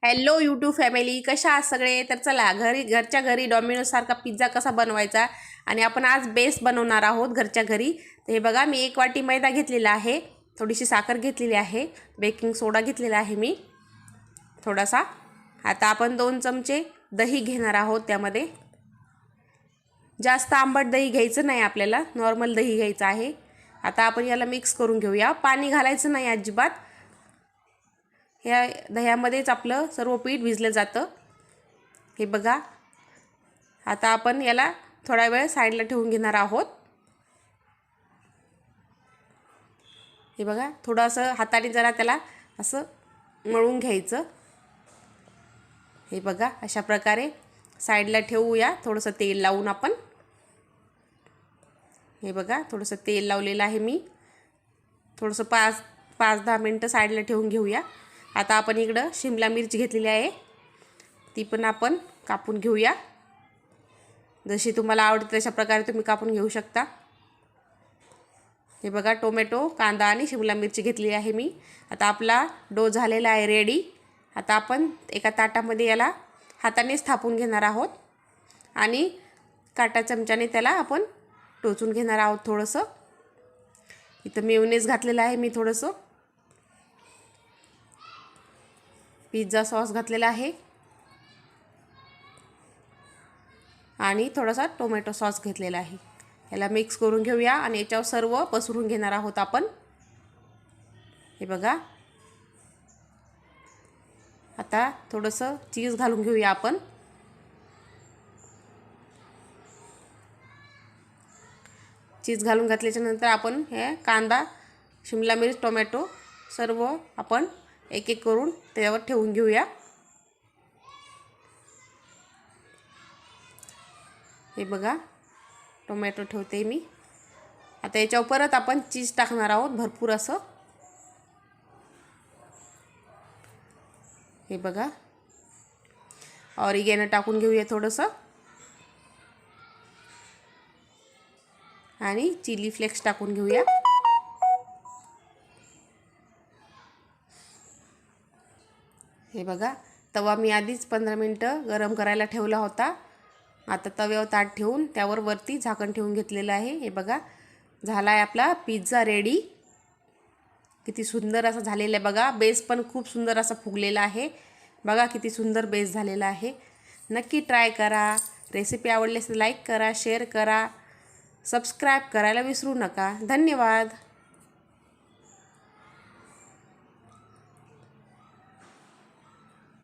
Hello YouTube family, कशा आहात सगळे? तर चला घरच्या घरी डॉमिनोजसारखा पिझ्झा कसा बनवायचा आणि आपण आज बेस बनवणार आहोत घरच्या घरी. तर हे बघा, मी 1 वाटी मैदा घेतलेला आहे, थोडीशी साखर घेतलेली आहे, बेकिंग सोडा घेतलेला आहे मी थोडासा. आता आपण 2 चमचे दही घेणार आहोत. त्यामध्ये जास्त आंबट दही घ्यायचं नाही, आपल्याला नॉर्मल दही घ्यायचं आहे. आता आपण याला मिक्स करून घेऊया. पाणी घालायचं नाही अजिबात. ह्या दह्यामध्येच आपलं सर्व पीठ भिजलं जातं. हे बघा, आता आपण याला थोडा वेळ साईडला ठेवून घेणार आहोत. हे बघा, थोडंसं हाताने जरा त्याला असं मळून घ्यायचं. हे बघा, अशा प्रकारे साईडला ठेवूया थोडंसं तेल लावून आपण. हे बघा, थोडंसं तेल लावलेलं आहे मी. थोडंसं 5-10 मिनटं साईडला ठेवून घेऊया. आता आपण इकडं शिमला मिरची घेतलेली आहे, ती पण आपण कापून घेऊया. जशी तुम्हाला आवडते तशा प्रकारे तुम्ही कापून घेऊ शकता. हे बघा, टोमॅटो, कांदा आणि शिमला मिरची घेतली आहे मी. आता आपला डो झालेला आहे रेडी. आता आपण एका ताटामध्ये याला हातानेच थापून घेणार आहोत आणि काटा चमच्याने त्याला आपण टोचून घेणार आहोत. थोडंसं इथं मेयोनेज घातलेलं आहे मी, थोडंसं पिझ्झा सॉस घातलेला आहे आणि थोडासा टोमॅटो सॉस घेतलेला आहे. याला मिक्स करून घेऊया आणि याच्यावर सर्व पसरून घेणार आहोत आपण. हे बघा, आता थोडंसं चीज घालून घेऊया आपण. चीज घालून घातल्याच्या नंतर आपण हे कांदा, शिमला मिरच, टोमॅटो सर्व आपण एक एक करून त्यावर ठेवून घेऊया. हे बघा, टोमॅटो ठेवते मी. आता याच्यावर परत आपण चीज टाकणार आहोत भरपूर असं. हे बघा, ऑरिगॅनो टाकून घेऊया थोडंसं आणि चिली फ्लेक्स टाकून घेऊया. हे बघा, तवा मी आधीच 15 मिनटं गरम करायला ठेवला होता. आता तव्यावर ताट ठेवून त्यावर वरती झाकण ठेवून घेतलेलं आहे. हे बघा, झाला आहे आपला पिझ्झा रेडी. किती सुंदर असा झालेला आहे बघा. बेस पण खूप सुंदर असा फुगलेला आहे. बघा किती सुंदर बेस झालेला आहे. नक्की ट्राय करा. रेसिपी आवडल्यास लाईक करा, शेअर करा, सबस्क्राईब करायला विसरू नका. धन्यवाद.